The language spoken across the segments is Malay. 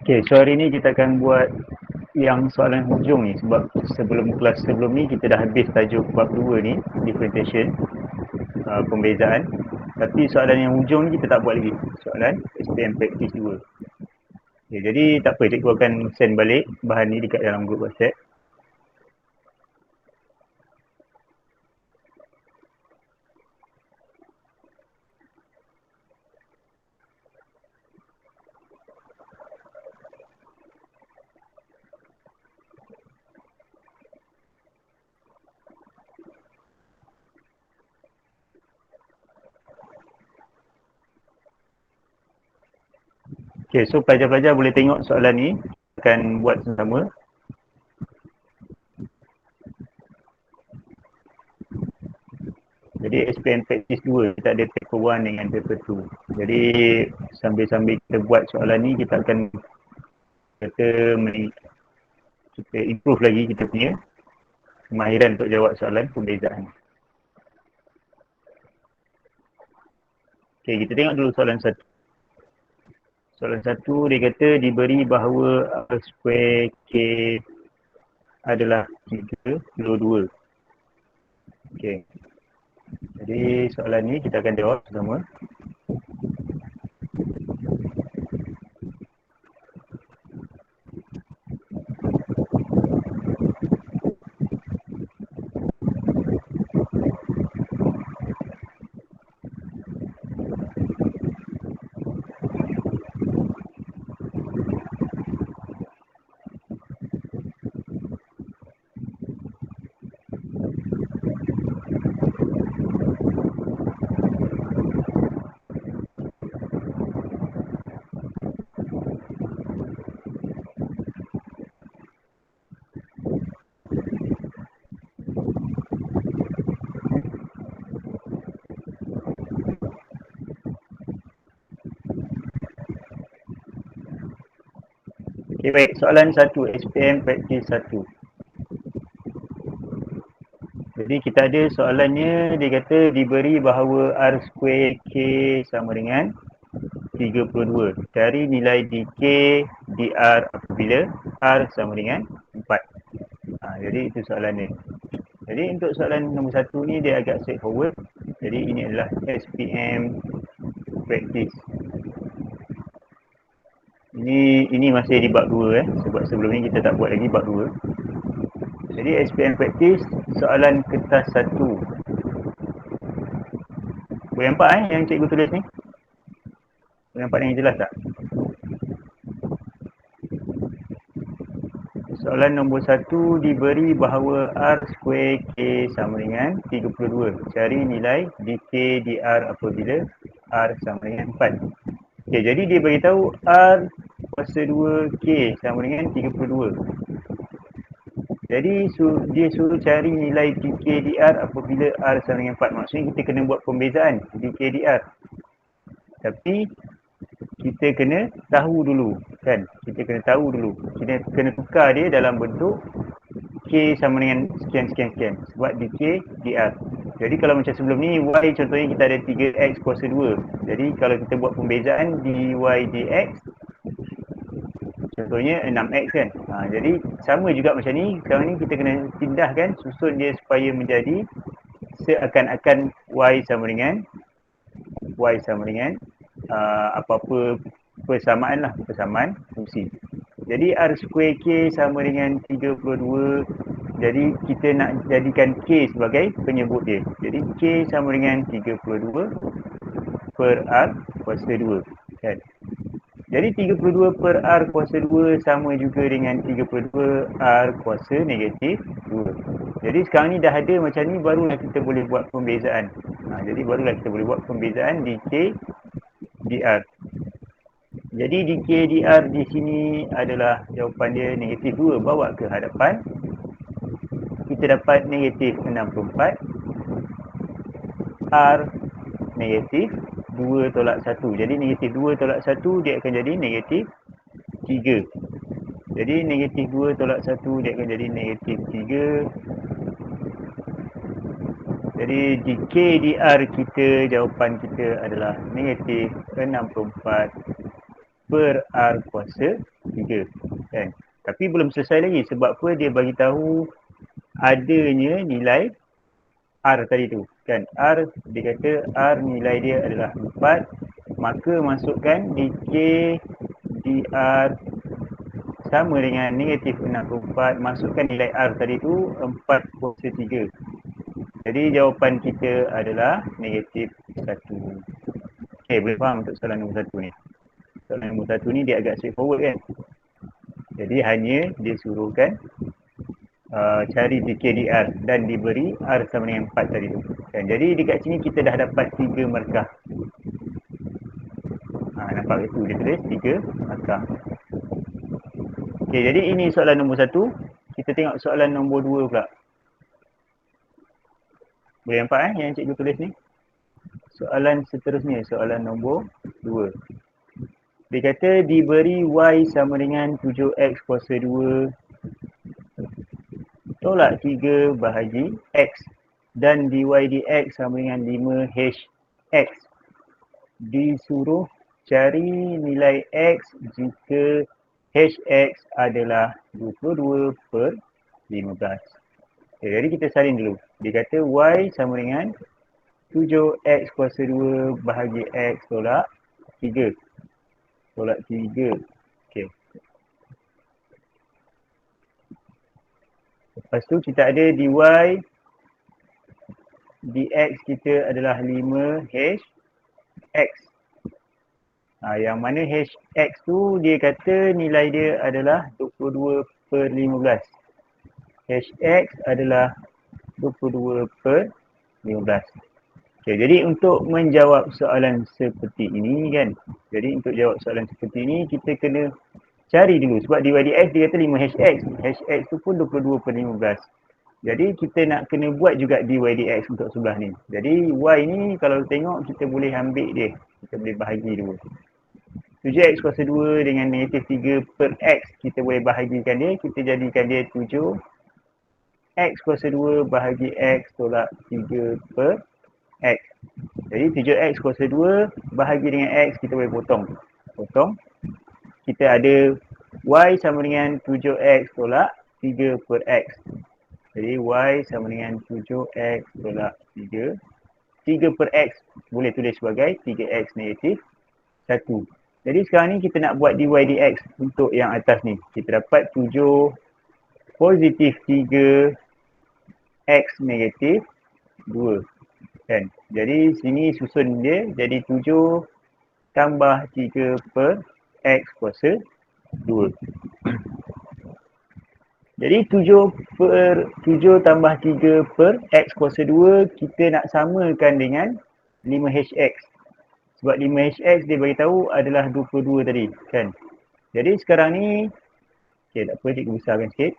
Okay, so hari ni kita akan buat yang soalan hujung ni sebab sebelum kelas sebelum ni kita dah habis tajuk bab 2 ni, differentiation, pembezaan. Tapi soalan yang hujung ni kita tak buat lagi. Soalan SPM practice 2. Okay, jadi tak apa, cikgu akan send balik bahan ni dekat dalam grup WhatsApp. Okay, so pelajar-pelajar boleh tengok soalan ni. Akan buat sama. Jadi SPM practice 2, kita ada paper 1 dengan paper 2. Jadi sambil-sambil kita buat soalan ni, kita akan kita improve lagi kita punya kemahiran untuk jawab soalan pembezaan. Okay, kita tengok dulu soalan 1. Soalan 1 dia kata diberi bahawa R square K adalah 32. Okay. Jadi soalan ni kita akan jawab bersama. Okay, baik. Soalan 1, SPM practice 1. Jadi kita ada soalannya, dia kata diberi bahawa R square K sama dengan 32. Cari nilai dk dr apabila R sama dengan 4. Jadi itu soalan ni. Jadi untuk soalan nombor 1 ni dia agak straightforward. Jadi ini adalah SPM practice. Ini masih di bab 2 sebab sebelum ni kita tak buat lagi bab 2. Jadi SPM practice soalan kertas 1. Boleh nampak yang cikgu tulis ni? Boleh nampak yang jelas tak? Soalan nombor 1 diberi bahawa R square K sama dengan 32. Cari nilai dk dr apabila R sama dengan 4. Okay, jadi dia beritahu R kuasa 2K sama dengan 32. Jadi dia suruh cari nilai dk dr apabila R sama dengan 4. Maksudnya kita kena buat pembezaan dk dr. Tapi kita kena tahu dulu kan. Kita kena tahu dulu. Kita kena tukar dia dalam bentuk K sama dengan sekian. Sebab dk dr. Jadi kalau macam sebelum ni, Y contohnya kita ada 3X kuasa 2. Jadi kalau kita buat pembezaan dy dx, contohnya 6X kan. Jadi sama juga macam ni. Sekarang ni kita kena pindahkan, susun dia supaya menjadi seakan-akan Y sama dengan apa-apa persamaan fungsi. Jadi R square K sama dengan 32. Jadi kita nak jadikan K sebagai penyebut dia. Jadi K sama dengan 32 per R kuasa 2 kan. Jadi 32 per R kuasa 2 sama juga dengan 32 R kuasa negatif 2. Jadi sekarang ni dah ada macam ni, barulah kita boleh buat pembezaan. Jadi barulah kita boleh buat pembezaan dk dr. Jadi dk dr di sini adalah jawapan dia negatif 2. Bawa ke hadapan. Kita dapat negatif 64. R negatif 2 tolak 1. Jadi negatif 2 tolak 1 dia akan jadi negatif 3. Jadi negatif 2 tolak 1 dia akan jadi negatif 3. Jadi dk dr kita, jawapan kita adalah negatif 64 per R kuasa 3 kan. Tapi belum selesai lagi sebab apa dia bagi tahu adanya nilai R tadi tu kan. R dia kata R nilai dia adalah 4, maka masukkan dk dr sama dengan negatif 64, masukkan nilai R tadi tu 4 kuasa 3. Jadi jawapan kita adalah negatif 1. Okay, boleh faham untuk soalan nombor 1 ni. Soalan nombor 1 ni dia agak straightforward kan. Jadi hanya dia suruhkan cari DKDR dan diberi R sama dengan 4 tadi tu kan. Jadi dekat sini kita dah dapat 3 markah. Nampak itu dia tulis 3 markah. Okay, jadi ini soalan nombor 1. Kita tengok soalan nombor 2 pula. Boleh nampak yang cikgu tulis ni? Soalan seterusnya, soalan nombor 2. Dia kata diberi Y sama dengan 7X kuasa 2 tolak 3 bahagi X dan dy dx sama dengan 5HX. Disuruh cari nilai X jika HX adalah 22 per 15. Okay, jadi kita salin dulu. Dia kata Y sama dengan 7X kuasa 2 bahagi X tolak 3. Tolak 3. Okay. Lepas tu kita ada dy dx kita adalah 5hx. Yang mana hx tu dia kata nilai dia adalah 22 per 15. Hx adalah 22 per 15. Okay, jadi untuk menjawab soalan seperti ini kan. Jadi untuk jawab soalan seperti ini kita kena cari dulu. Sebab dy dx dia kata 5hx. Hx tu pun 22 per 15. Jadi kita nak kena buat juga dy dx untuk sebelah ni. Jadi y ni kalau tengok kita boleh ambil dia. Kita boleh bahagi dulu. 7x kuasa 2 dengan negatif 3 per x. Kita boleh bahagikan dia. Kita jadikan dia 7x kuasa 2 bahagi x tolak 3 per x. Jadi 7x kuasa 2 bahagi dengan x kita boleh potong. Kita ada y sama dengan 7x tolak 3 per x. Jadi y sama dengan 7x tolak 3. 3 per x boleh tulis sebagai 3x negatif 1. Jadi sekarang ni kita nak buat dy dx untuk yang atas ni. Kita dapat 7 positif 3 x negatif 2. Kan? Jadi sini susun dia jadi 7 tambah 3 per x kuasa 2. Jadi 7 tambah 3 per x kuasa 2 kita nak samakan dengan 5hx. Sebab 5hx dia beritahu adalah 22 tadi kan. Jadi sekarang ni okey tak apa cikgu besarkan sikit.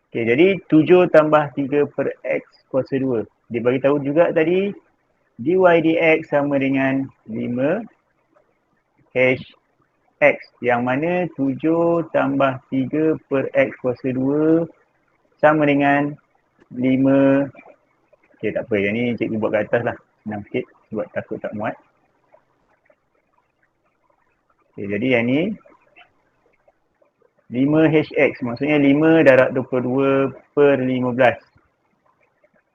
Okay, jadi 7 tambah 3 per x kuasa 2. Dia bagi tahu juga tadi dy dx sama dengan 5hx. Yang mana 7 tambah 3 per x kuasa 2 sama dengan 5. Okay, tak apa. Yang ni cikgu buat kat atas lah. Senang sikit sebab takut tak muat. Okay, jadi yang ni 5hx maksudnya 5 darab 22 per 15.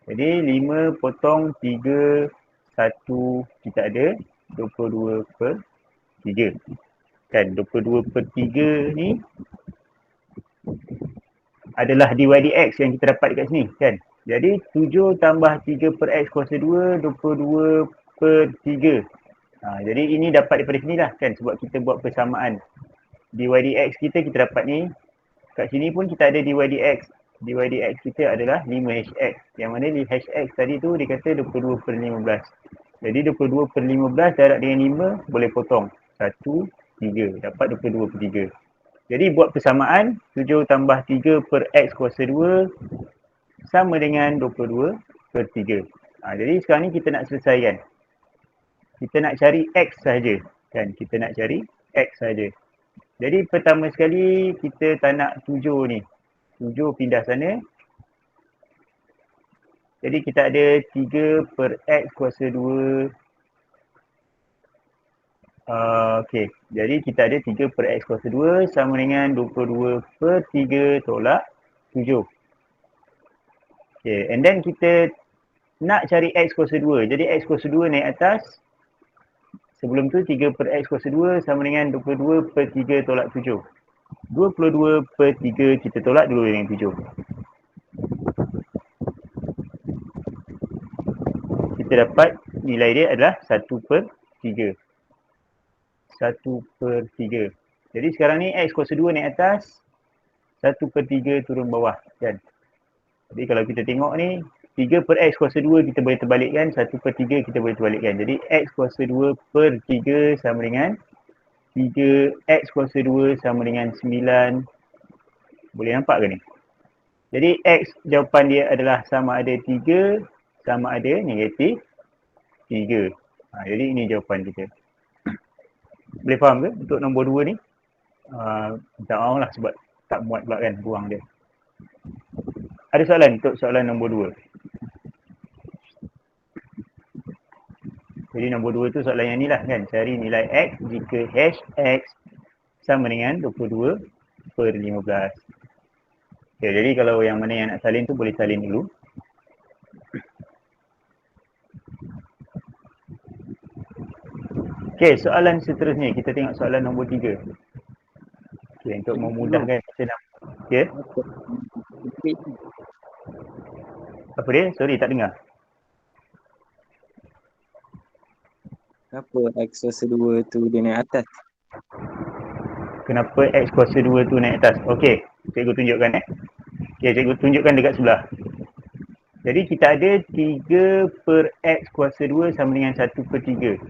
Jadi 5 potong 3, 1 kita ada 22 per 3. Kan 22 per 3 ni adalah dy dx yang kita dapat dekat sini kan. Jadi 7 tambah 3 per x kuasa 2, 22 per 3. Jadi ini dapat daripada sini lah kan sebab kita buat persamaan. Dy dx kita dapat ni. Kat sini pun kita ada dy dx. Dy dx kita adalah 5hx. Yang mana hx tadi tu dia kata 22 per 15. Jadi 22 per 15 darab dengan 5 boleh potong. 1, 3. Dapat 22 per 3. Jadi buat persamaan 7 tambah 3 per x kuasa 2 sama dengan 22 per 3. Jadi sekarang ni kita nak selesaikan. Kita nak cari x saja kan. Kita nak cari x saja. Jadi pertama sekali kita tak nak 7 ni. 7 pindah sana. Jadi kita ada 3 per x kuasa 2 Okey, jadi kita ada 3 per X kuasa 2 sama dengan 22 per 3 tolak 7. Okey, and then kita nak cari X kuasa 2. Jadi X kuasa 2 naik atas. Sebelum tu 3 per X kuasa 2 sama dengan 22 per 3 tolak 7. 22 per 3 kita tolak 2 dengan 7. Kita dapat nilai dia adalah 1 per 3. 1 per 3. Jadi sekarang ni X kuasa 2 naik atas, 1 per 3 turun bawah kan. Jadi kalau kita tengok ni 3 per X kuasa 2 kita boleh terbalikkan, 1 per 3 kita boleh terbalikkan. Jadi X kuasa 2 per 3 sama dengan 3 X kuasa 2 sama dengan 9. Boleh nampak ke ni? Jadi X jawapan dia adalah sama ada 3 sama ada negatif 3. Jadi ini jawapan kita. Boleh faham ke untuk nombor 2 ni? Minta maaf lah sebab tak muat pula kan, buang dia. Ada soalan untuk soalan nombor 2? Jadi nombor 2 tu soalan yang ni lah kan, cari nilai X jika hash X sama dengan 22 per 15. Okay, jadi kalau yang mana yang nak salin tu boleh salin dulu. Okay, soalan seterusnya kita tengok soalan nombor 3. Okay, untuk memudahkan kita nak. Okay. Apa dia? Sorry tak dengar. Kenapa X kuasa 2 tu dia naik atas? Kenapa X kuasa 2 tu naik atas? Okey, cikgu tunjukkan Okey, cikgu tunjukkan dekat sebelah. Jadi kita ada 3 per X kuasa 2 sama dengan 1 per 3.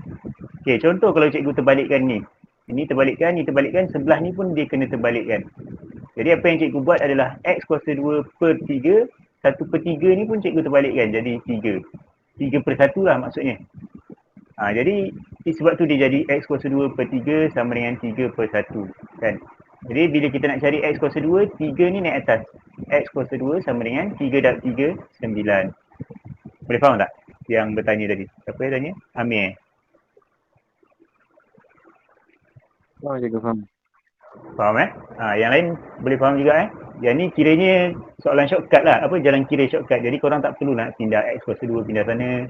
Okey, contoh kalau cikgu terbalikkan ni. Ini terbalikkan, ni terbalikkan, sebelah ni pun dia kena terbalikkan. Jadi apa yang cikgu buat adalah X kuasa 2 per 3, 1 per 3 ni pun cikgu terbalikkan jadi 3. 3 per 1 lah maksudnya. Jadi sebab tu dia jadi X kuasa 2 per 3 sama dengan 3 per 1 kan. Jadi bila kita nak cari X kuasa 2, 3 ni naik atas. X kuasa 2 sama dengan 3 darab 3, 9. Boleh faham tak yang bertanya tadi? Siapa yang tanya? Amir. Oh, cikgu faham. Faham yang lain boleh faham juga Yang ni kiranya soalan shortcut lah. Apa jalan kira shortcut. Jadi korang tak perlu nak pindah X kuasa 2 pindah sana.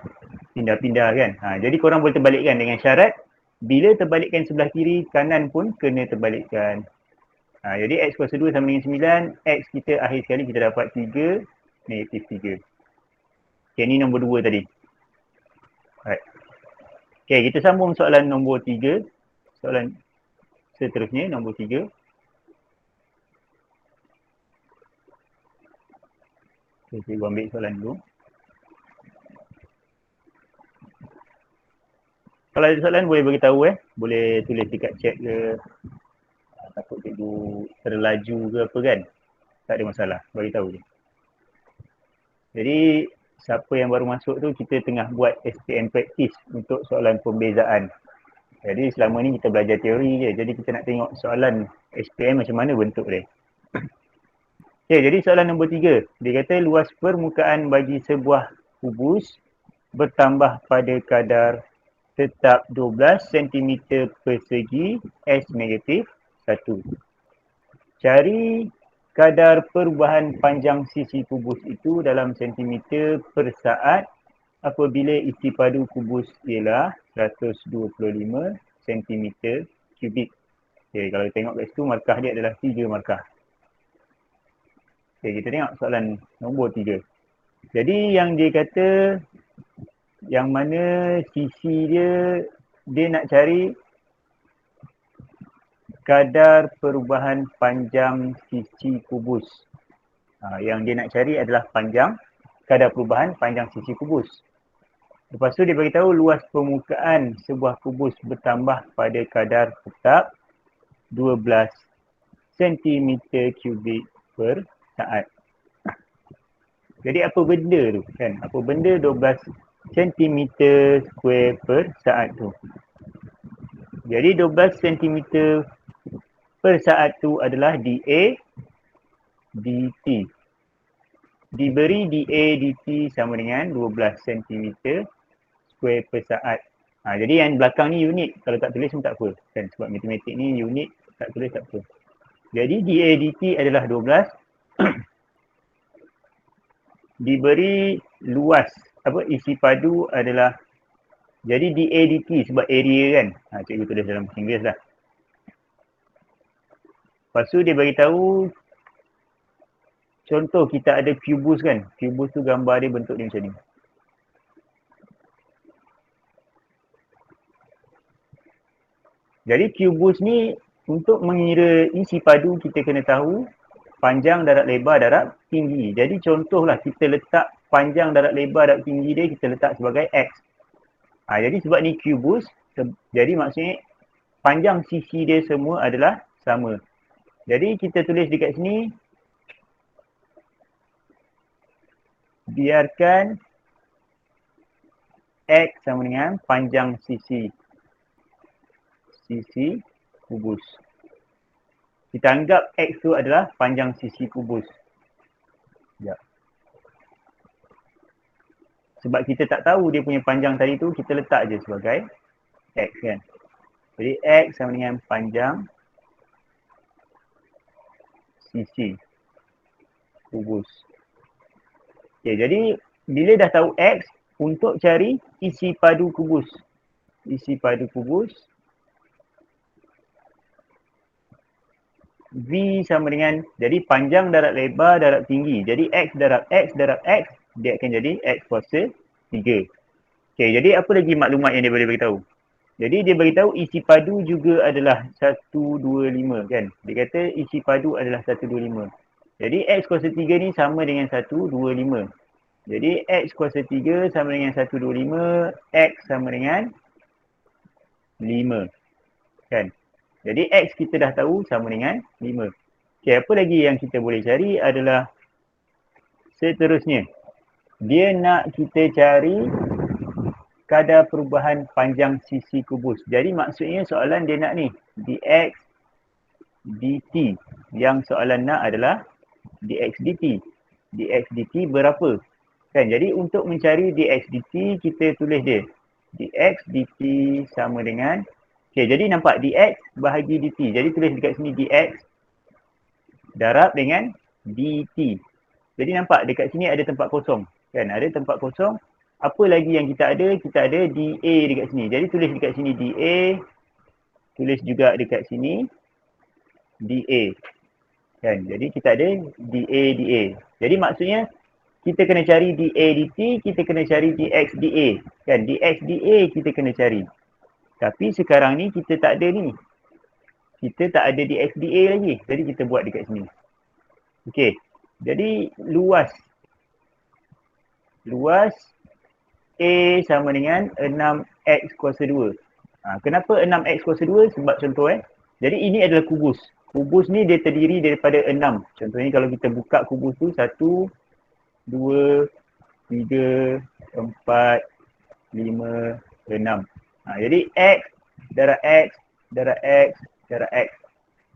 Pindah-pindah kan. Jadi korang boleh terbalikkan dengan syarat bila terbalikkan sebelah kiri, kanan pun kena terbalikkan. Jadi X kuasa 2 sama dengan 9. X kita akhir sekali kita dapat 3, negatif 3. Okay, ni nombor 2 tadi. Alright. Okay, kita sambung soalan nombor 3. Soalan seterusnya, nombor 3. Okay, cikgu ambil soalan dulu. Kalau ada soalan boleh beritahu boleh tulis dekat chat ke. Takut cikgu terlaju ke apa kan. Tak ada masalah, beritahu je. Jadi siapa yang baru masuk tu kita tengah buat SPM practice untuk soalan pembezaan. Jadi selama ni kita belajar teori je. Jadi kita nak tengok soalan SPM macam mana bentuk dia. Okay, jadi soalan nombor 3. Dia kata luas permukaan bagi sebuah kubus bertambah pada kadar tetap 12 cm persegi S negatif 1. Cari kadar perubahan panjang sisi kubus itu dalam sentimeter per saat apabila isi padu kubus ialah 125 cm kubik. Okay, kalau tengok kat situ markah dia adalah 3 markah. Okay, kita tengok soalan nombor 3. Jadi yang dia kata yang mana sisi dia nak cari kadar perubahan panjang sisi kubus. Yang dia nak cari adalah kadar perubahan panjang sisi kubus. Lepas tu dia beritahu luas permukaan sebuah kubus bertambah pada kadar tetap 12 cm kubik per saat. Jadi apa benda tu kan? Apa benda 12 cm square per saat tu? Jadi 12 cm per saat tu adalah dA dt. Diberi dA dt sama dengan 12 cm square per saat. Jadi yang belakang ni unit, kalau tak tulis pun tak apa. Kan? Sebab matematik ni unit, tak tulis tak apa. Jadi dA dt adalah 12 diberi luas, isi padu adalah, jadi dA dt sebab area kan. Cikgu tulis dalam bahasa Inggeris lah. Lepas tu dia beritahu, contoh kita ada kubus kan. Kubus tu gambar dia, bentuk dia macam ni. Jadi kubus ni untuk mengira isi padu kita kena tahu panjang, darat, lebar, darab, tinggi. Jadi contohlah kita letak panjang, darat, lebar, darab, tinggi dia kita letak sebagai X. Jadi sebab ni kubus, jadi maksudnya panjang sisi dia semua adalah sama. Jadi kita tulis dekat sini, biarkan X sama dengan panjang sisi kubus. Kita anggap X tu adalah panjang sisi kubus. Ya. Sebab kita tak tahu dia punya panjang tadi tu, kita letak je sebagai X kan. Jadi X sama dengan panjang sisi kubus. Okay, jadi bila dah tahu X, untuk cari isi padu kubus. Isi padu kubus V sama dengan, jadi panjang, darat, lebar, darab, tinggi. Jadi X darab X darab X, dia akan jadi X kuasa 3. Okay, jadi apa lagi maklumat yang dia boleh beritahu? Jadi dia beritahu isi padu juga adalah 125 kan. Dia kata isi padu adalah 125. Jadi X kuasa 3 ni sama dengan 125. Jadi X kuasa 3 sama dengan 125, X sama dengan 5. Kan? Jadi X kita dah tahu sama dengan 5. Okay, apa lagi yang kita boleh cari adalah seterusnya. Dia nak kita cari kadar perubahan panjang sisi kubus. Jadi maksudnya soalan dia nak ni, dx dt. Yang soalan nak adalah dx dt. Dx dt berapa? Kan? Jadi untuk mencari dx dt, kita tulis dia. Dx dt sama dengan, okay, jadi nampak dx bahagi dt. Jadi tulis dekat sini dx darab dengan dt. Jadi nampak dekat sini ada tempat kosong. Kan? Ada tempat kosong. Apa lagi yang kita ada? Kita ada dA dekat sini. Jadi tulis dekat sini dA. Tulis juga dekat sini dA. Kan? Jadi kita ada dA. Jadi maksudnya kita kena cari dA dt, kita kena cari dx dA. Kan? Dx dA kita kena cari. Tapi sekarang ni kita tak ada ni. Kita tak ada dx dA lagi. Jadi kita buat dekat sini. Okey. Jadi luas A sama dengan 6x kuasa 2. Kenapa 6x kuasa 2? Sebab contoh jadi ini adalah kubus. Kubus ni dia terdiri daripada 6. Contohnya kalau kita buka kubus tu 1, 2, 3, 4, 5, 6. Jadi x darab x darab x darab x.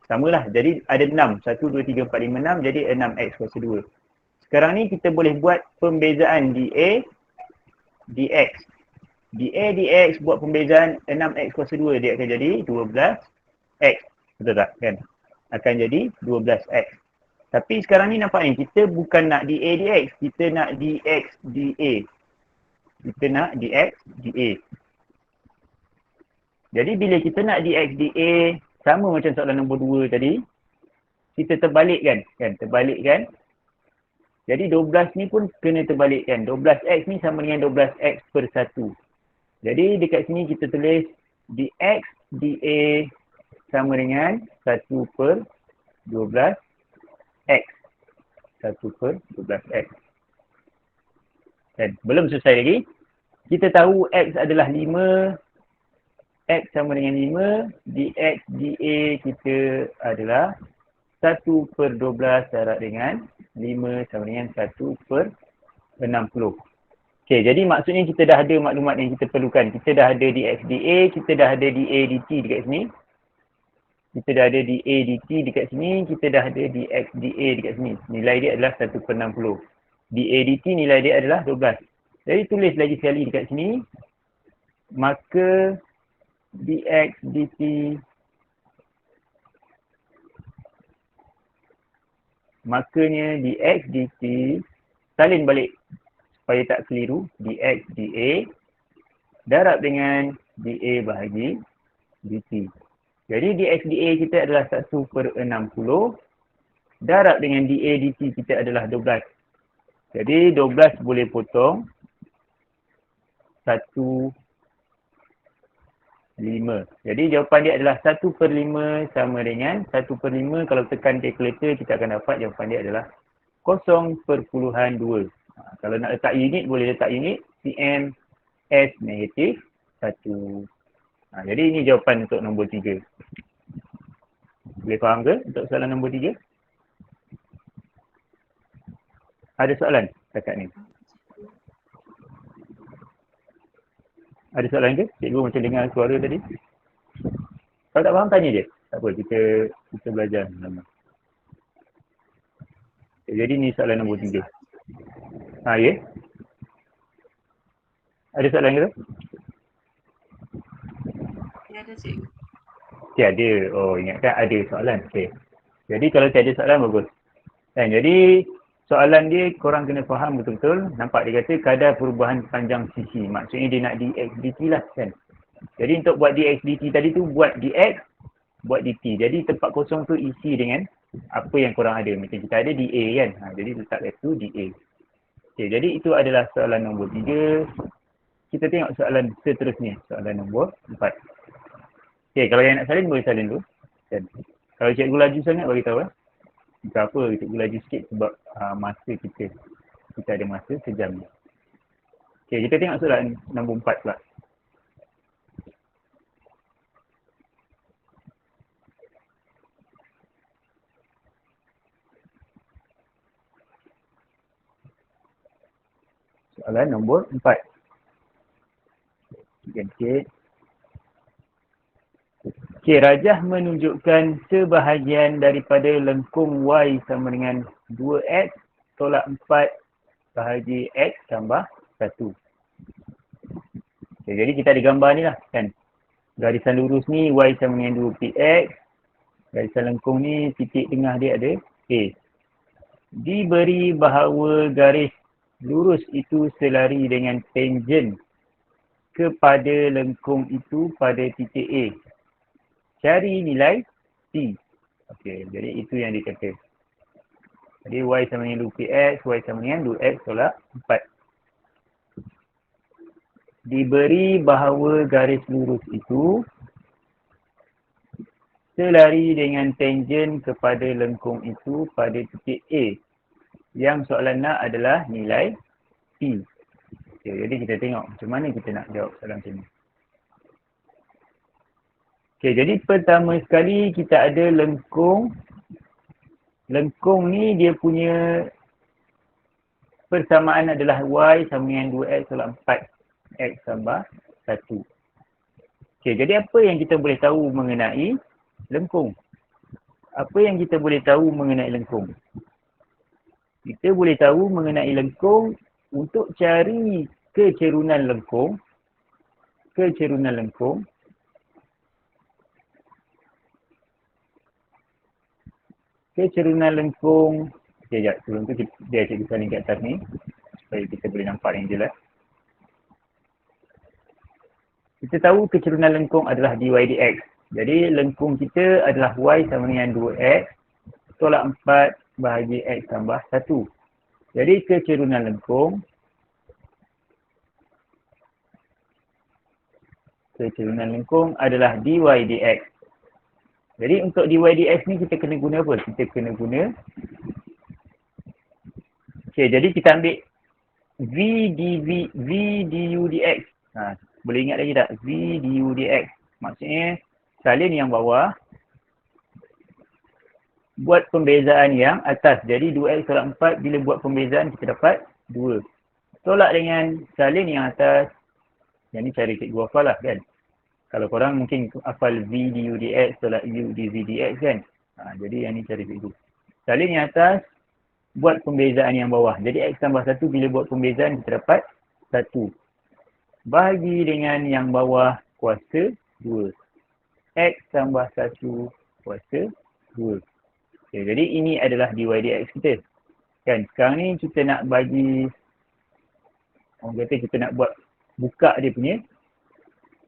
Samalah. Jadi ada 6. 1, 2, 3, 4, 5, 6. Jadi 6x kuasa 2. Sekarang ni kita boleh buat pembezaan dA, dx. dA, dx buat pembezaan 6x kuasa 2. Dia akan jadi 12x. Betul tak? Kan? Akan jadi 12x. Tapi sekarang ni nampak ni, kita bukan nak dA, dx. Kita nak dx, dA. Kita nak dx, dA. Jadi bila kita nak dx, dA, sama macam soalan nombor 2 tadi, kita terbalikkan. Terbalikkan. Jadi 12 ni pun kena terbalikkan. 12x ni sama dengan 12x per 1. Jadi dekat sini kita tulis dx, dA sama dengan 1 per 12x. 1 per 12x. Dan belum selesai lagi. Kita tahu x adalah 5. X sama dengan 5. Dx, dA kita adalah 1 per 12 darab dengan 5 sama dengan 1 per 60. Okey, jadi maksudnya kita dah ada maklumat yang kita perlukan. Kita dah ada dx, dA, kita dah ada dA dt dekat sini. Kita dah ada dA dt dekat sini, kita dah ada dx, dA dekat sini. Nilai dia adalah 1 per 60. dA dt nilai dia adalah 12. Jadi tulis lagi sekali dekat sini. maka dx dt makanya dx dt salin balik supaya tak keliru, dx dA darab dengan dA bahagi dt. Jadi dx dA kita adalah 1/60 darab dengan dA dt kita adalah 12. Jadi 12 boleh potong 1/5. Jadi jawapan dia adalah 1/5 sama dengan 1/5. Kalau tekan kalkulator kita akan dapat jawapan dia adalah 0.2. Kalau nak letak unit boleh letak unit cm s negatif 1. Jadi ini jawapan untuk nombor 3. Boleh faham ke untuk soalan nombor 3? Ada soalan dekat ni? Ada soalan ke? Cikgu macam dengar suara tadi. Kalau tak faham tanya je. Tak apa, kita belajar sama. Jadi ni soalan nombor 3. Ya? Ada soalan ke tu? Ada cikgu. Tiada. Oh, ingatkan ada soalan. Okey. Jadi kalau tiada soalan bagus. Dan jadi soalan dia korang kena faham betul-betul. Nampak dia kata kadar perubahan panjang sisi. Maksudnya dia nak dx dt lah kan. Jadi untuk buat dx dt tadi tu buat dx, buat dt. Jadi tempat kosong tu isi dengan apa yang korang ada. Macam kita ada dA kan. Jadi letak kat tu dA. Okey, jadi itu adalah soalan nombor 3. Kita tengok soalan seterusnya. Soalan nombor 4. Okey, kalau yang nak salin boleh salin dulu. Dan kalau cikgu laju sangat bagi tahu Jika apa cikgu laju sikit sebab masa kita ada masa sejam. Okey, kita tengok soalan nombor 4 pula. Soalan nombor 4. Okey. Okey, rajah menunjukkan sebahagian daripada lengkung Y sama dengan 2X tolak 4 bahagi X tambah 1. Okey, jadi kita ada gambar ni lah kan. Garisan lurus ni Y sama dengan 2PX. Garisan lengkung ni titik tengah dia ada A. Diberi bahawa garis lurus itu selari dengan tangent kepada lengkung itu pada titik A. Cari nilai T. Okey, jadi itu yang dikata. Jadi Y sama dengan 2PX, Y sama dengan 2X tolak 4. Diberi bahawa garis lurus itu selari dengan tangent kepada lengkung itu pada titik A. Yang soalan nak adalah nilai T. Okey, jadi kita tengok macam mana kita nak jawab soalan macam ni. Okey, jadi pertama sekali kita ada lengkung. Lengkung ni dia punya persamaan adalah Y sama dengan 2X tolak 4. X tambah 1. Okey, jadi apa yang kita boleh tahu mengenai lengkung? Apa yang kita boleh tahu mengenai lengkung? Kita boleh tahu mengenai lengkung untuk cari kecerunan lengkung. Kecerunan lengkung. Kecerunan lengkung. Okey, sekejap. Sebelum tu dia cikgu salin kat atas ni. Supaya kita boleh nampak yang jelas. Kita tahu kecerunan lengkung adalah dy dx. Jadi lengkung kita adalah Y sama dengan 2X tolak 4 bahagi X tambah 1. Jadi kecerunan lengkung. Kecerunan lengkung adalah dy dx. Jadi untuk dy dx ni kita kena guna apa? Kita kena guna. Okey, jadi kita ambil v du dx. Boleh ingat lagi tak? V du dx. Maksudnya salin yang bawah. Buat pembezaan yang atas. Jadi 2x tolak 4 bila buat pembezaan kita dapat 2. Tolak dengan salin yang atas. Yang ni cara cikgu hafal lah kan. Kalau korang mungkin hafal v du dx tolak u dv dx kan. Jadi yang ni cara cikgu. Salin yang atas. Buat pembezaan yang bawah. Jadi x tambah 1 bila buat pembezaan kita dapat 1. bahagi dengan yang bawah kuasa 2. X tambah 1 kuasa 2. Okay, jadi ini adalah dy dx kita. Kan, sekarang ni kita nak bagi, orang kata kita nak buat buka dia punya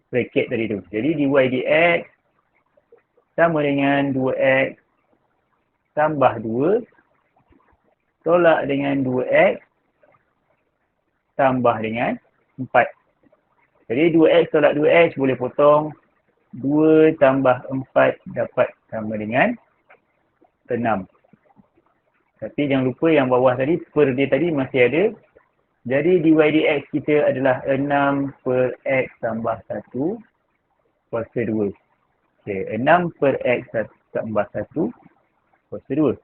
bracket tadi tu. Jadi dy dx sama dengan 2x tambah 2 tolak dengan 2x tambah dengan 4. Jadi 2x tolak 2x boleh potong. 2 tambah 4 dapat sama dengan 6. Tapi jangan lupa yang bawah tadi, per dia tadi masih ada. Jadi dy dx kita adalah 6 per x tambah 1 kuasa 2. Okay, 6 per x tambah 1 kuasa 2.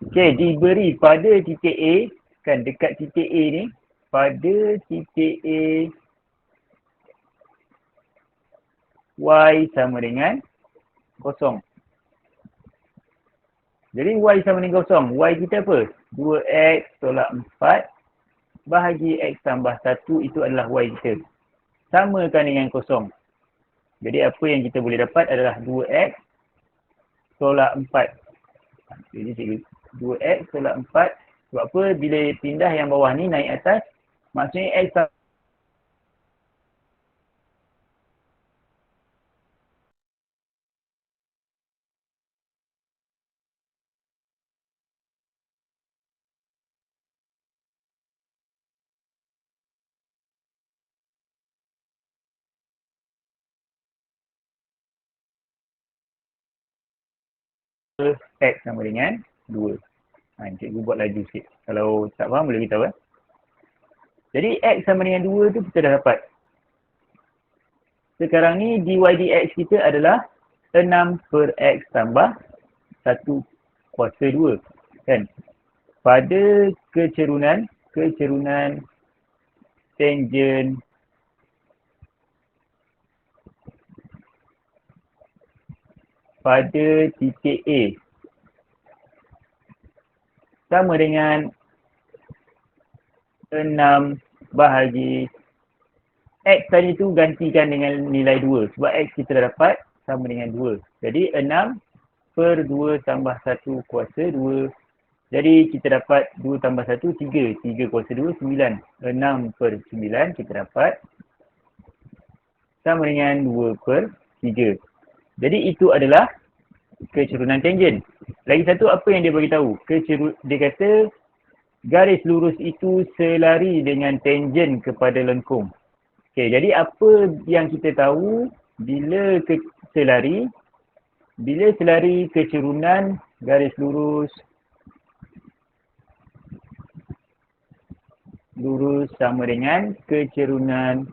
Okay, diberi pada titik A, kan dekat titik A ni, pada titik A, y sama dengan 0. Jadi y sama dengan 0. Y kita apa? 2x tolak 4 bahagi x tambah 1 itu adalah y kita. Samakan dengan 0. Jadi apa yang kita boleh dapat adalah 2x tolak 4. Jadi 2x tolak 4. Sebab apa? Bila pindah yang bawah ni naik atas, maksudnya x x sama dengan 2. Cikgu buat laju sikit. Kalau tak faham boleh beritahu. Jadi x sama dengan 2 tu kita dah dapat. Sekarang ni dy dx kita adalah 6 per x tambah 1 kuasa 2. Kan? Pada kecerunan tangent pada titik A sama dengan 6 bahagi x tadi tu gantikan dengan nilai 2. Sebab x kita dah dapat sama dengan 2. Jadi 6 per 2 tambah 1 kuasa 2. Jadi kita dapat 2 tambah 1, 3. 3 kuasa 2, 9. 6 per 9 kita dapat sama dengan 2 per 3. Jadi itu adalah kecerunan tangent. Lagi satu apa yang dia beritahu? Dia kata garis lurus itu selari dengan tangent kepada lengkung. Okey, jadi apa yang kita tahu bila selari kecerunan garis lurus sama dengan kecerunan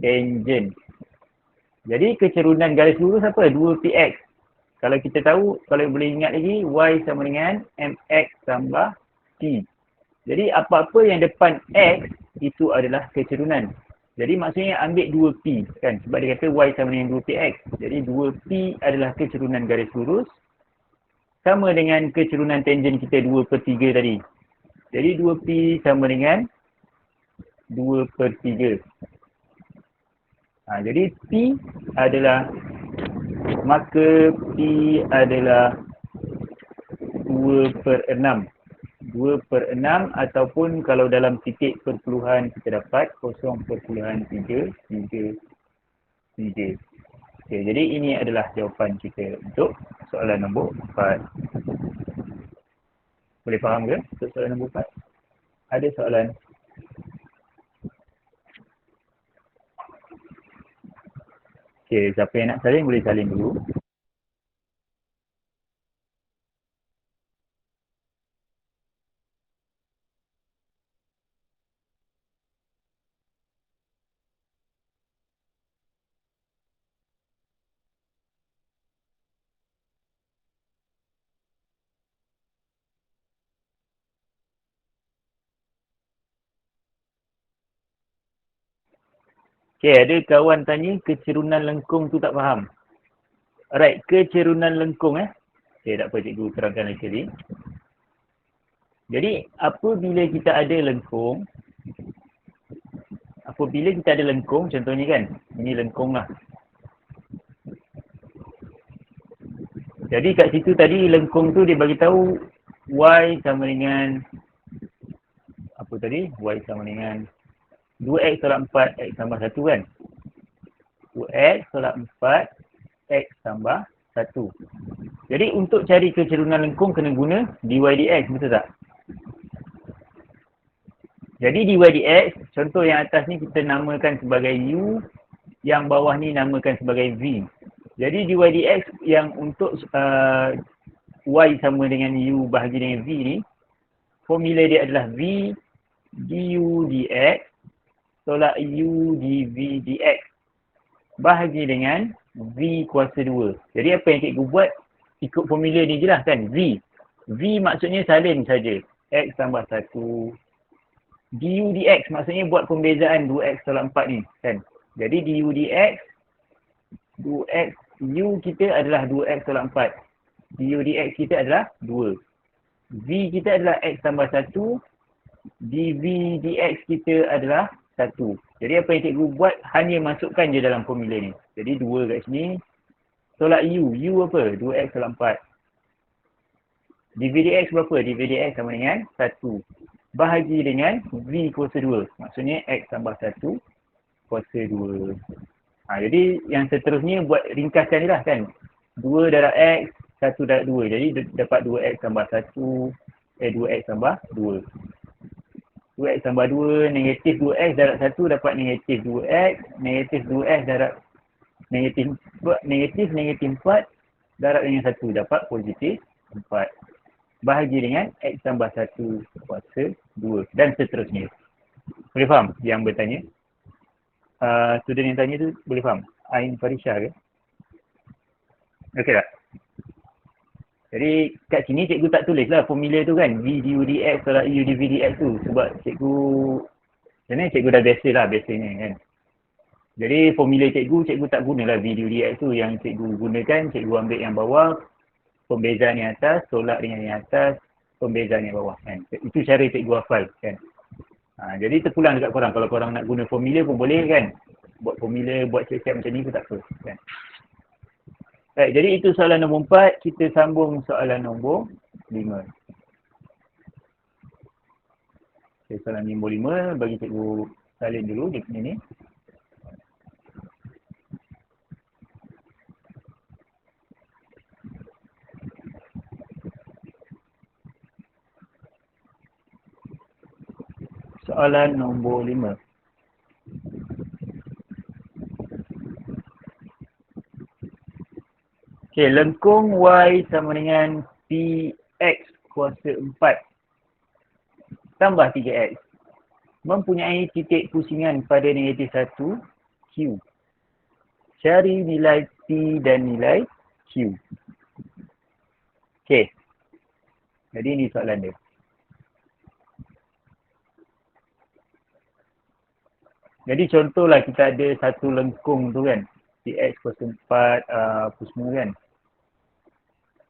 tangent. Jadi kecerunan garis lurus apa? 2px. Kalau kita tahu, kalau boleh ingat lagi, y sama dengan mx tambah t. Jadi apa-apa yang depan x itu adalah kecerunan. Jadi maksudnya ambil 2p kan. Sebab dia kata y sama dengan 2px. Jadi 2p adalah kecerunan garis lurus sama dengan kecerunan tangent kita 2 per 3 tadi. Jadi 2p sama dengan 2 per 3. Jadi P adalah, maka P adalah 2 per 6. 2 per 6 ataupun kalau dalam titik perpuluhan kita dapat 0.333. Okay, jadi ini adalah jawapan kita untuk soalan nombor 4. Boleh faham ke untuk soalan nombor 4? Ada soalan? Okay, siapa yang nak salin boleh salin dulu. Okay, ada kawan tanya kecerunan lengkung tu tak faham. Alright, kecerunan lengkung Okay, tak apa cikgu terangkan lagi. Jadi, apabila kita ada lengkung, apabila kita ada lengkung, contohnya kan, ini lengkung lah. Jadi kat situ tadi lengkung tu dia bagi tahu y sama dengan apa tadi? Y sama dengan 2x tolak 4 x tambah 1 kan? 2x tolak 4 x tambah 1. Jadi untuk cari kecerunan lengkung kena guna dy dx, betul tak? Jadi dy dx, contoh yang atas ni kita namakan sebagai u, yang bawah ni namakan sebagai v. Jadi dy dx yang untuk y sama dengan u bahagi dengan v ni, formula dia adalah v du dx tolak u dv dx bahagi dengan v kuasa 2. Jadi apa yang cikgu buat, ikut formula ni je lah kan, v. V maksudnya salin saja, x tambah 1. Du dx maksudnya buat pembezaan 2x tolak 4 ni kan. Jadi du dx, 2x, u kita adalah 2x tolak 4. Du dx kita adalah 2. V kita adalah x tambah 1. dv dx kita adalah 1. Jadi apa yang cikgu buat, hanya masukkan je dalam formula ni. Jadi 2 kat sini, tolak u. U apa? 2x tolak 4. dv dx berapa? dv dx sama dengan 1. Bahagi dengan v kuasa 2. Maksudnya x tambah 1 kuasa 2. Jadi yang seterusnya buat ringkaskan je lah kan. 2 darab x, 1 darab 2. Jadi dapat 2x tambah 1, 2x tambah 2. 2x tambah 2, negatif 2x darab 1 dapat negatif 2x. Negatif 2x darab negatif 4 darab dengan 1 dapat positif 4. Bahagi dengan x tambah 1 kuasa 2. Dan seterusnya. Boleh faham yang bertanya? Student yang tanya tu boleh faham? Ain Farisha ke? Okey tak? Jadi kat sini cikgu tak tulis lah formula tu kan, v du dx tolak u dv dx tu. Sebab cikgu, sebenarnya cikgu dah biasa lah biasanya kan. Jadi formula cikgu tak gunalah v du dx tu. Yang cikgu gunakan, cikgu ambil yang bawah, pembezaan yang atas, tolak dengan yang atas, pembezaan yang bawah kan. Itu cara cikgu hafal kan. Jadi terpulang dekat korang. Kalau korang nak guna formula pun boleh kan. Buat formula, buat siap-siap macam ni pun tak apa kan. Baik, jadi itu soalan nombor 4. Kita sambung soalan nombor 5. Okay, soalan nombor 5 bagi cikgu salin dulu di sini ni. Soalan nombor 5. Okey, lengkung y sama dengan px kuasa 4 tambah 3x mempunyai titik pusingan pada negatif 1 q. Cari nilai p dan nilai q. Okey. Jadi ini soalan dia. Jadi contohlah kita ada satu lengkung tu kan, px kuasa 4 apa semua kan.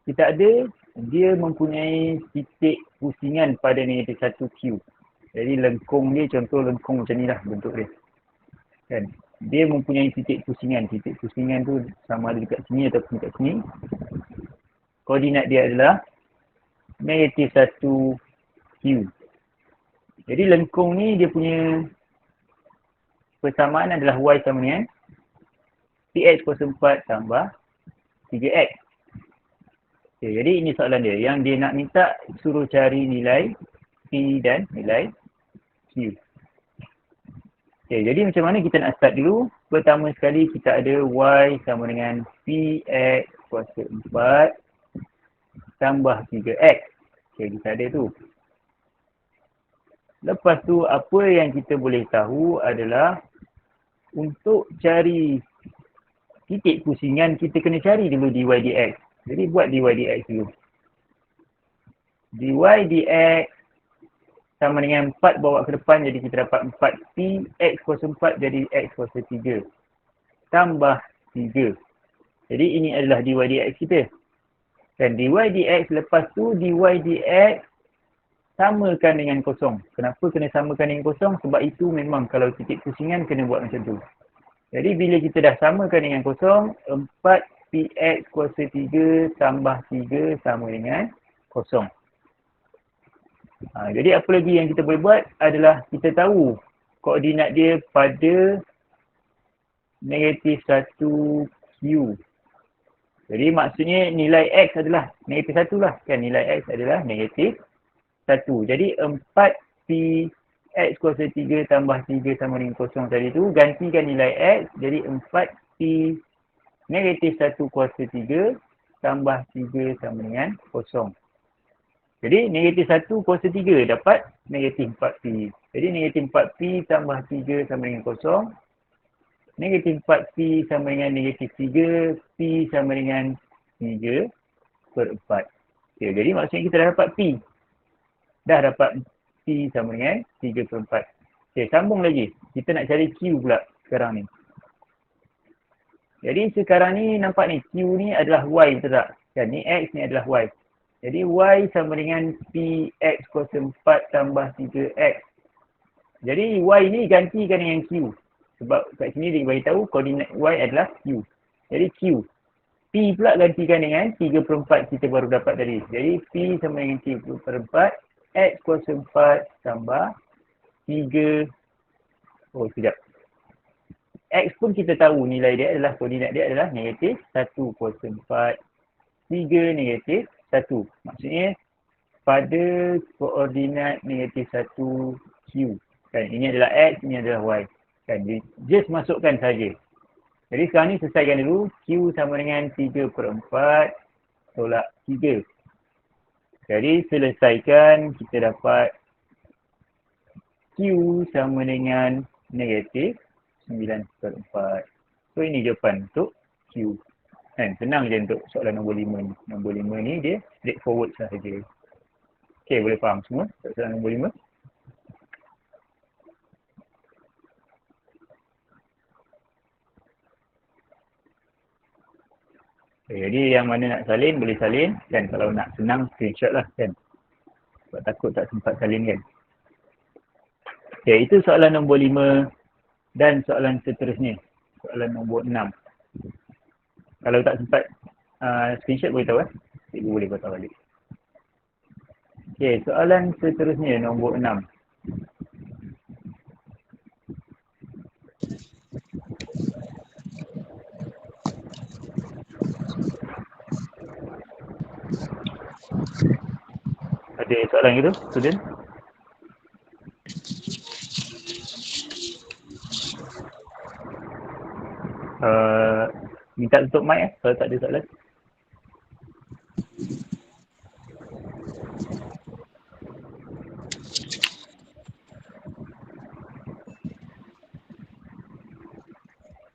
Kita ada, dia mempunyai titik pusingan pada negatif 1 q. Jadi lengkung dia, contoh lengkung macam ni lah bentuk dia kan. Dia mempunyai titik pusingan. Titik pusingan tu sama ada dekat sini ataupun dekat sini. Koordinat dia adalah negatif 1 q. Jadi lengkung ni dia punya persamaan adalah y sama dengan px kuasa 4 tambah 3x. Okay, jadi ini soalan dia. Yang dia nak minta suruh cari nilai p dan nilai q. Okay, jadi macam mana kita nak start dulu? Pertama sekali kita ada y sama dengan px kuasa 4 tambah 3x. Okay, kita ada tu. Lepas tu apa yang kita boleh tahu adalah untuk cari titik pusingan kita kena cari dulu dy dx. Jadi buat dy dx dulu. Dy dx sama dengan 4 bawa ke depan, jadi kita dapat 4p x kuasa 4 jadi x kuasa 3 tambah 3. Jadi ini adalah dy dx kita. Dan dy dx lepas tu dy dx samakan dengan kosong. Kenapa kena samakan dengan kosong? Sebab itu memang kalau titik pusingan kena buat macam tu. Jadi bila kita dah samakan dengan kosong, 4px kuasa 3 tambah 3 sama dengan kosong. Jadi apa lagi yang kita boleh buat adalah kita tahu koordinat dia pada negatif 1q. Jadi maksudnya nilai x adalah negatif 1 lah. Kan nilai x adalah negatif 1. Jadi 4px kuasa 3 tambah 3 sama dengan kosong tadi tu. Gantikan nilai x. Jadi 4p negatif 1 kuasa 3 tambah 3 sama dengan kosong. Jadi negatif 1 kuasa 3 dapat negatif 4p. Jadi negatif 4p tambah 3 sama dengan kosong. Negatif 4p sama dengan negatif 3. P sama dengan 3 per 4. Okay, jadi maksudnya kita dah dapat p. Dah dapat p sama dengan 3 per 4. Okay, sambung lagi. Kita nak cari q pula sekarang ni. Jadi sekarang ni nampak ni. Q ni adalah y, betul tak? Dan ni x ni adalah y. Jadi y sama dengan px kuasa 4 tambah 3x. Jadi y ni gantikan dengan q. Sebab kat sini dia beritahu koordinat y adalah q. Jadi q. P pula gantikan dengan 3 per 4 kita baru dapat tadi. Jadi P sama dengan 3 per 4. X kuasa 4 tambah 3. Oh sekejap. X pun kita tahu nilai dia adalah koordinat dia adalah negatif 1 kuasa 4. 3 negatif 1. Maksudnya pada koordinat negatif 1q. Kan ini adalah x, ini adalah y. Kan just masukkan saja. Jadi sekarang ni selesaikan dulu. Q sama dengan 3 per 4 tolak 3. Jadi selesaikan kita dapat Q sama dengan negatif 9 per 4. So ini jawapan untuk Q. Kan senang je untuk soalan nombor 5 ni. Nombor 5 ni dia straightforward sahaja. Okay, boleh faham semua soalan nombor 5? Okay, jadi yang mana nak salin boleh salin. Dan kalau nak senang screenshot lah kan. Sebab takut tak sempat salin kan. Okay, itu soalan nombor 5. Dan soalan seterusnya. Soalan nombor 6. Kalau tak sempat screenshot boleh tahu Cikgu boleh kotak balik. Okay, soalan seterusnya nombor 6. Ada soalan gitu, student? Minta tutup mic kalau tak ada soalan.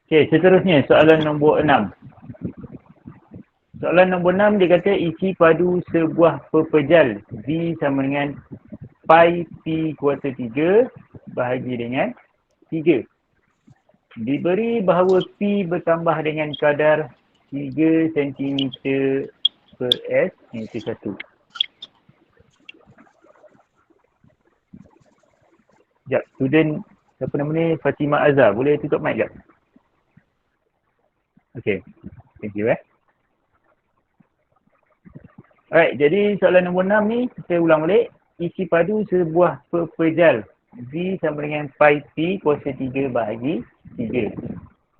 Okey, seterusnya soalan nombor 6. Soalan nombor 6 dia kata isi padu sebuah pepejal V sama dengan pi P kuarta 3 bahagi dengan 3. Diberi bahawa P bertambah dengan kadar 3 cm per S negatif 1. Sekejap, student siapa nama ni? Fatimah Azhar. Boleh tutup mic sekejap? Okay, thank you Alright, jadi soalan nombor 6 ni kita ulang balik. Isi padu sebuah pepejal V sama dengan pi P kuasa 3 bahagi 3.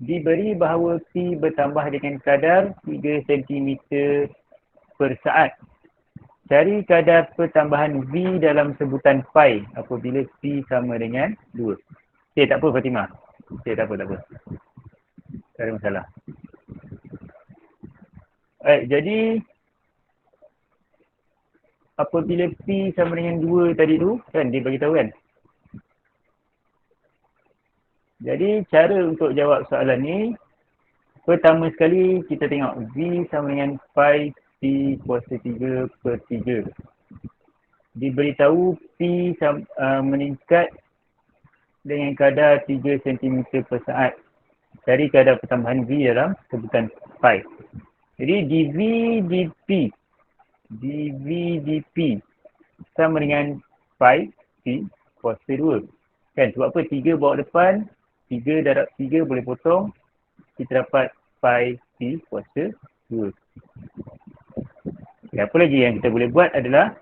Diberi bahawa P bertambah dengan kadar 3 cm per saat. Cari kadar pertambahan V dalam sebutan pi apabila P sama dengan 2. Okay, tak apa Fatimah. Okay, tak apa. Tak ada masalah. Alright, jadi apabila P sama dengan 2 tadi tu, kan dia bagi tahu kan. Jadi cara untuk jawab soalan ni, pertama sekali kita tengok V sama dengan pi P kuasa 3 per 3. Diberitahu P meningkat dengan kadar 3 cm per saat. Cari kadar pertambahan V dalam sebutan pi. Jadi dV dP sama dengan pi P kuasa 2. Kan, sebab apa? 3 bawa depan, 3 darab 3 boleh potong. Kita dapat pi P kuasa 2. Okay, apa lagi yang kita boleh buat adalah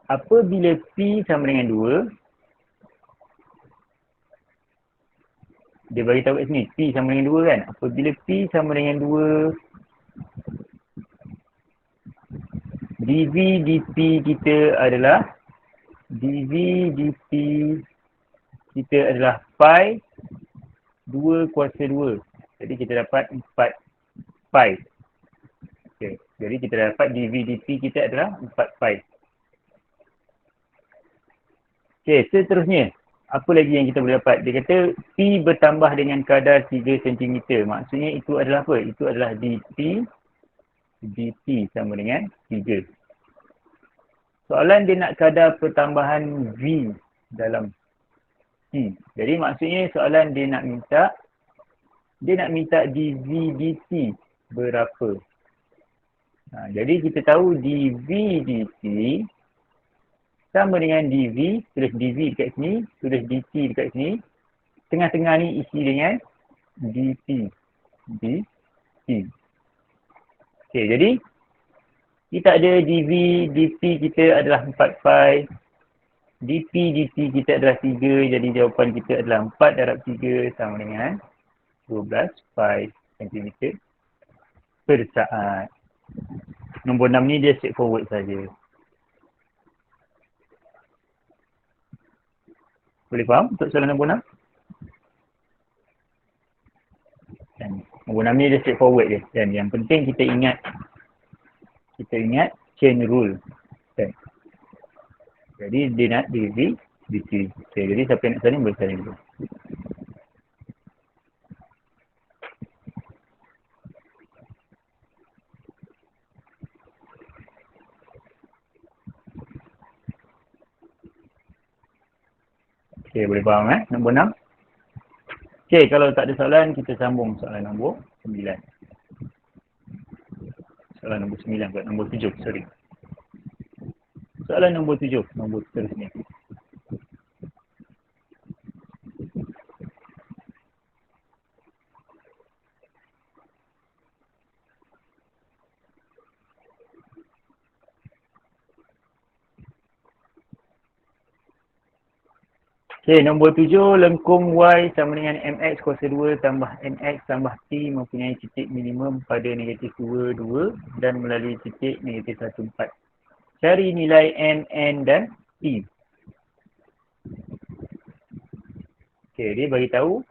apabila P sama dengan 2, dia bagi tahu kat sini, P sama dengan 2 kan. Apabila P sama dengan 2, dV dP kita adalah dV dP kita adalah pi 2 kuasa 2. Jadi kita dapat 4 pi. Okay. Jadi kita dapat dV dP kita adalah 4 pi. Okay, seterusnya. Apa lagi yang kita boleh dapat? Dia kata P bertambah dengan kadar 3 cm. Maksudnya itu adalah apa? Itu adalah dP dP sama dengan 3. Soalan dia nak kadar pertambahan V dalam P. Jadi maksudnya soalan dia nak minta dV dT berapa. Jadi kita tahu dV dT sama dengan dV, tulis dV dekat sini, tulis dt dekat sini. Tengah-tengah ni isi dengan dt. dt. Okey, jadi kita ada dV dt kita adalah 4 pi. dp dt kita adalah 3. Jadi jawapan kita adalah 4 darab 3 sama dengan 12 pi cm per saat. Nombor 6 ni dia straightforward saja. Boleh faham untuk soalan nombor 6? Dan nombor 6 ni dia straightforward je. Dan yang penting kita ingat chain rule. Okay. Jadi dia nak dV dt. Okay. Jadi siapa yang nak salin boleh salin dulu. Okay, boleh faham nombor 6. Okay, kalau tak ada soalan, kita sambung soalan nombor 9. Soalan nombor 9 buat nombor 7, sorry. Soalan nombor 7, nombor seterusnya. Okay, nombor 7, lengkung Y sama dengan mx kuasa 2 tambah nx tambah t mempunyai titik minimum pada negatif 2, 2 dan melalui titik negatif 1, 4. Cari nilai n, n dan t. Okay, dia bagi tahu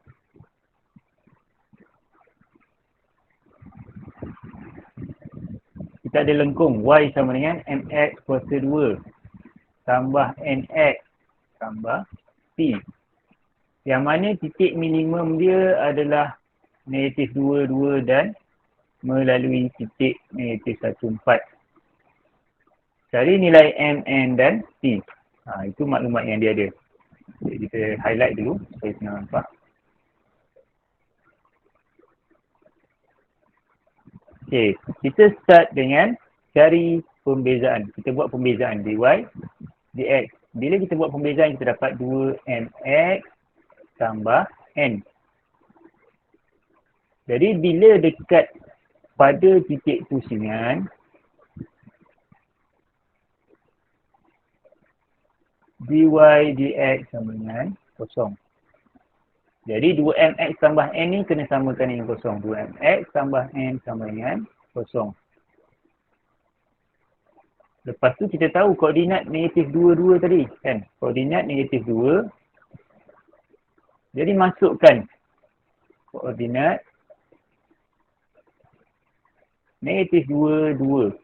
kita ada lengkung Y sama dengan mx kuasa 2 tambah nx tambah T. Yang mana titik minimum dia adalah negatif 2, 2 dan melalui titik negatif 1, 4. Cari nilai M, N dan T. Itu maklumat yang dia ada. Jadi kita highlight dulu supaya senang nampak. Okay, kita start dengan cari pembezaan. Kita buat pembezaan dy, dx. Bila kita buat pembezaan, kita dapat 2mx tambah n. Jadi bila dekat pada titik pusingan, dy dx sama dengan kosong. Jadi 2mx tambah n ni kena samakan dengan kosong. 2mx tambah n sama dengan kosong. Lepas tu kita tahu koordinat negatif 2, 2 tadi kan. Koordinat negatif 2. Jadi masukkan koordinat negatif 2, 2.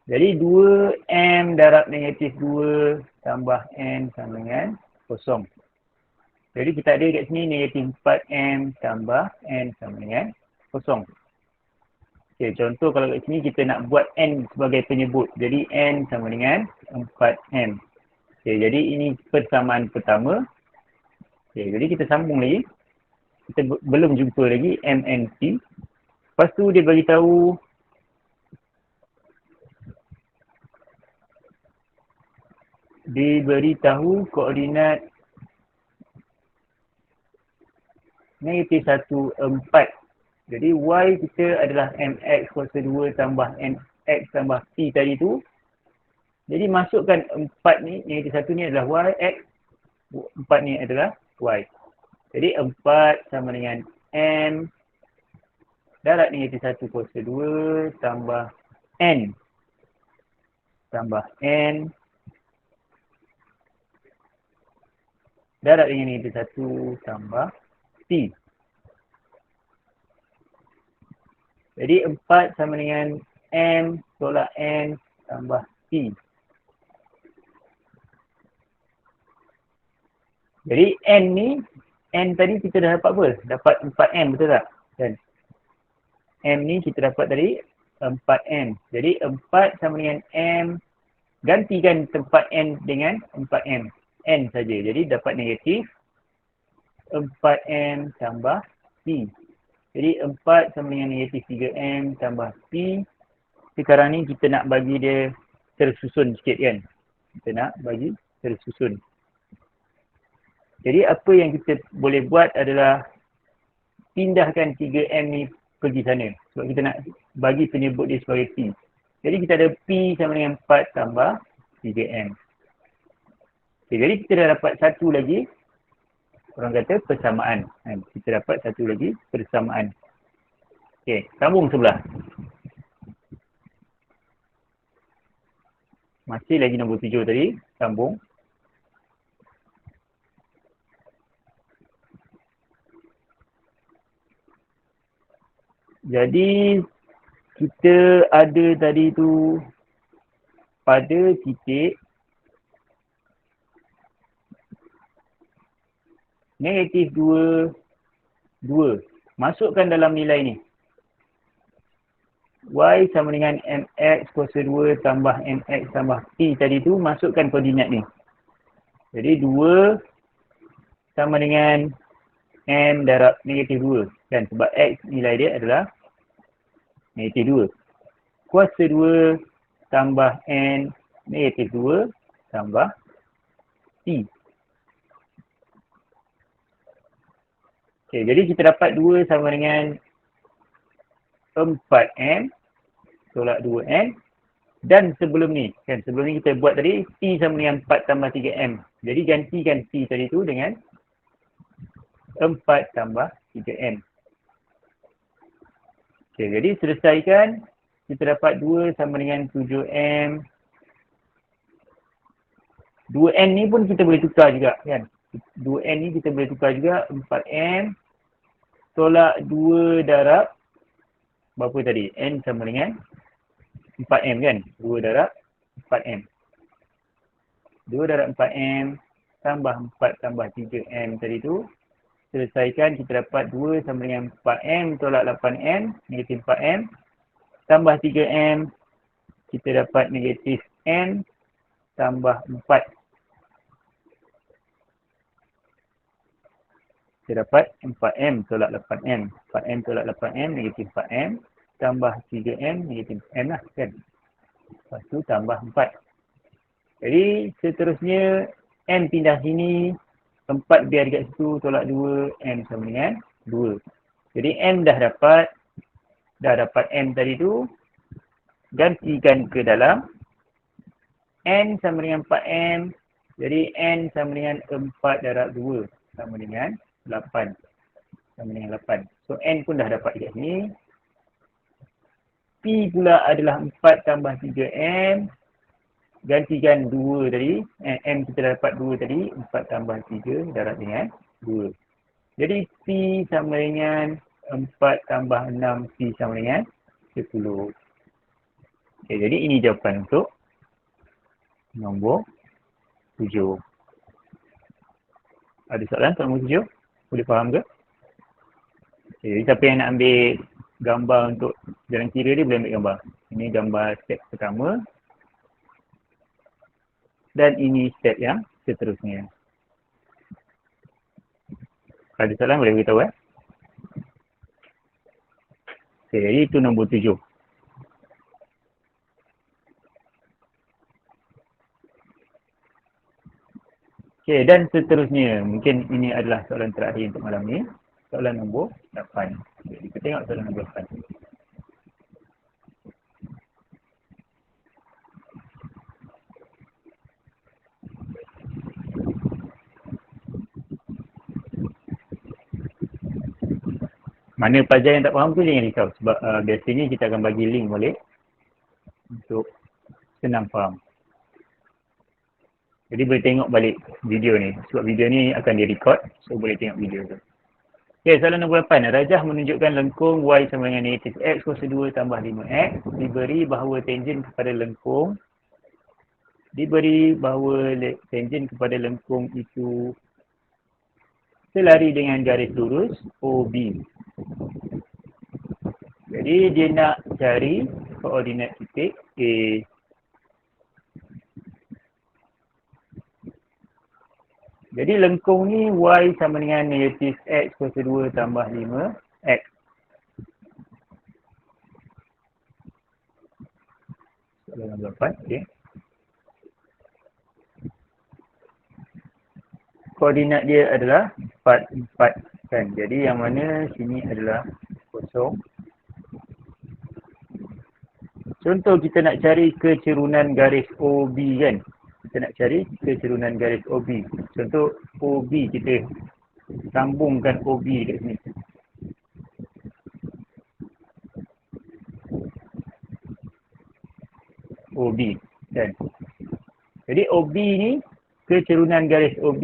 Jadi 2m darab negatif 2 tambah n sama dengan kosong. Jadi kita ada kat sini negatif 4m tambah n sama dengan kosong. Okay, contoh kalau kat sini kita nak buat n sebagai penyebut. Jadi n sama dengan 4m. Okay, jadi ini persamaan pertama. Okay, jadi kita sambung lagi. Kita belum jumpa lagi MNT. Lepas tu dia bagi tahu diberitahu koordinat -1, 4. Jadi y kita adalah mx kuasa 2 tambah nx tambah p tadi tu. Jadi masukkan 4 ni, -1 ni adalah y, x, 4 ni adalah y. Jadi 4 sama dengan m darab -1 kuasa 2 tambah n darab dengan -1 tambah p. Jadi 4 sama dengan m tolak n tambah p. Jadi n ni, n tadi kita dah dapat apa? Dapat 4m, betul tak? Dan m ni kita dapat tadi 4m. Jadi 4 sama dengan m, gantikan tempat n dengan 4m. N saja. Jadi dapat negatif 4m tambah p. Jadi 4 sama dengan negatif 3m tambah p. Sekarang ni kita nak bagi dia tersusun sikit kan. Kita nak bagi tersusun. Jadi apa yang kita boleh buat adalah pindahkan 3m ni pergi sana. Sebab kita nak bagi penyebut dia sebagai p. Jadi kita ada p sama dengan 4 tambah 3m. Okay, jadi kita dah dapat satu lagi, orang kata persamaan. Kita dapat satu lagi persamaan. Okey, sambung sebelah. Masih lagi nombor 7 tadi, sambung. Jadi kita ada tadi tu pada titik negatif 2, 2. Masukkan dalam nilai ni. Y sama dengan mx kuasa 2 tambah mx tambah p tadi tu, masukkan koordinat ni. Jadi 2 sama dengan m darab negatif 2. Dan sebab x nilai dia adalah negatif 2. Kuasa 2 tambah n negatif 2 tambah p. Okay, jadi kita dapat 2 sama dengan 4m tolak 2n. Dan sebelum ni, kan sebelum ni kita buat tadi p sama dengan 4 tambah 3m. Jadi gantikan p tadi tu dengan 4 tambah 3m. Okay, jadi selesaikan. Kita dapat 2 sama dengan 7m. 2n ni pun kita boleh tukar juga kan. 2n ni kita boleh tukar juga. 4m tolak 2 darab berapa tadi? N sama dengan 4m kan. 2 darab 4m. 2 darab 4m tambah 4 tambah 3m tadi tu. Selesaikan, kita dapat 2 sama dengan 4m tolak 8m, negatif 4m. Tambah 3m, kita dapat negatif n tambah 4. Kita dapat 4m tolak 8m. 4m tolak 8m, negatif 4m. Tambah 3m, negatif m lah kan. Lepas tu tambah 4. Jadi seterusnya, m pindah sini. 4 biar dekat situ, tolak 2, m sama dengan 2. Jadi m dah dapat m tadi tu. Gantikan ke dalam. N sama dengan 4m. Jadi n sama dengan 4 darab 2. Sama dengan 8. Sama dengan 8. So n pun dah dapat dekat sini. P pula adalah 4 tambah 3m. Gantikan 2 tadi. M kita dapat 2 tadi. 4 tambah 3 darab dengan 2. Jadi P sama dengan 4 tambah 6. P sama dengan 10. Okay, jadi ini jawapan untuk nombor 7. Ada soalan untuk nombor 7? Boleh faham ke? Okay, jadi siapa yang nak ambil gambar untuk jalan kira dia boleh ambil gambar. Ini gambar step pertama. Dan ini step yang seterusnya. Kalau ada soalan boleh beritahu Okay, jadi itu nombor 7. Okey, dan seterusnya. Mungkin ini adalah soalan terakhir untuk malam ni. Soalan nombor 8. Jadi kita tengok soalan nombor 8. Mana pelajar yang tak faham tu jangan risau. Sebab biasanya kita akan bagi link balik untuk senang faham. Jadi boleh tengok balik video ni. Sebab video ni akan di-record. So boleh tengok video tu. Okay, soalan nombor 8. Rajah menunjukkan lengkung Y sama dengan negatif X kuasa 2 tambah 5X. Diberi bahawa tangent kepada lengkung itu selari dengan garis lurus OB. Jadi dia nak cari koordinat titik A. Jadi lengkung ni Y sama dengan negatif X kuasa 2 tambah 5X. Soalan nombor 8. Okay. Koordinat dia adalah 4, 4 kan. Jadi yang mana sini adalah 0. Contoh kita nak cari kecerunan garis OB kan. Kita nak cari kecerunan garis OB. Contoh OB kita sambungkan OB kat sini. OB kan. Jadi OB ni kecerunan garis OB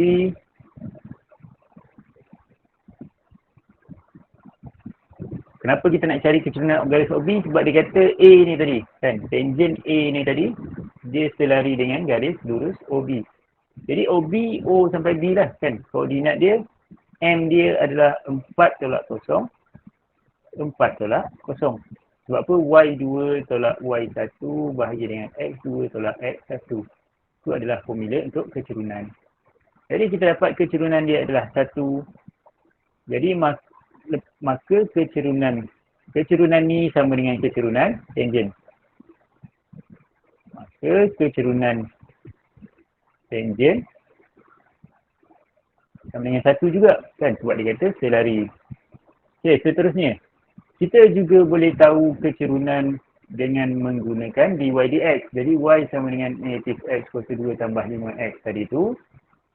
kenapa kita nak cari kecerunan garis OB? Sebab dia kata A ni tadi kan. Tangent A ni tadi dia selari dengan garis lurus OB. Jadi OB O sampai B lah kan. Koordinat dia M dia adalah 4 tolak 0. 4 tolak 0. Sebab apa? Y2 tolak Y1 bahagi dengan X2 tolak X1. Itu adalah formula untuk kecerunan. Jadi kita dapat kecerunan dia adalah 1. Jadi maka kecerunan ni sama dengan kecerunan tangent. Maka kecerunan tangent sama dengan 1 juga kan. Sebab dia kata selari. Okey, seterusnya. Kita juga boleh tahu kecerunan dengan menggunakan dy dx. Jadi y sama dengan negatif x kuasa 2 tambah 5x tadi tu.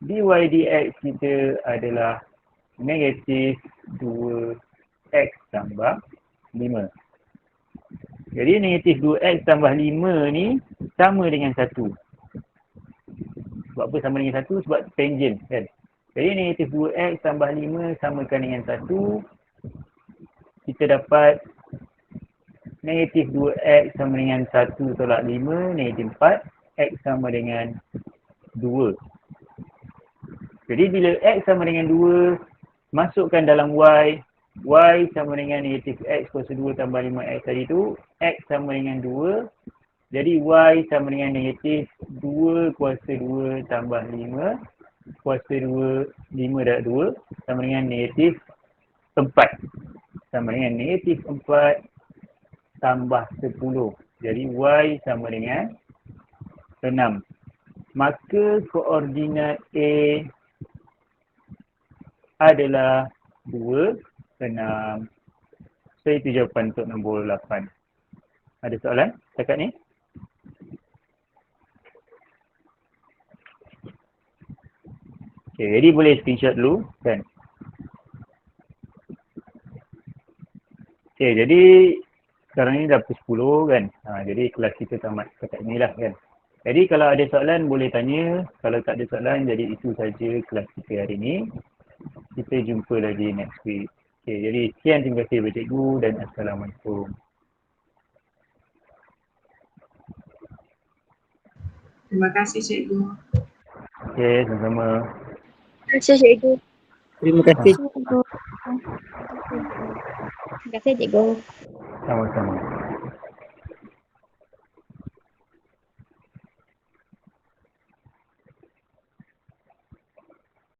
Dy dx kita adalah negatif 2x tambah 5. Jadi negatif 2x tambah 5 ni sama dengan 1. Sebab apa sama dengan 1? Sebab tangent kan. Jadi negatif 2x tambah 5 samakan dengan 1. Kita dapat negatif 2x sama dengan 1 tolak 5, negatif 4. X sama dengan 2. Jadi bila x sama dengan 2, masukkan dalam y. Y sama dengan negatif x kuasa 2 tambah 5x tadi tu. X sama dengan 2. Jadi y sama dengan negatif 2 kuasa 2 tambah 5. Kuasa 2, 5 darab 2 sama dengan negatif 4. Sama dengan negatif 4 tambah 10. Jadi y sama dengan 6. Maka koordinat A adalah 2, 6. So itu jawapan untuk nombor 8. Ada soalan setakat ni? Okay, jadi boleh screenshot dulu kan. Okay, jadi sekarang ni dah pukul 10 kan. Jadi kelas kita tamat setakat ni lah kan. Jadi kalau ada soalan boleh tanya. Kalau tak ada soalan, jadi itu saja kelas kita hari ni. Kita jumpa lagi next week. Okay, jadi sekian, terima kasih kepada cikgu dan Assalamualaikum. Terima kasih cikgu. Okay, sama-sama. Terima kasih cikgu. Terima kasih. Terima kasih cikgu. Sama-sama.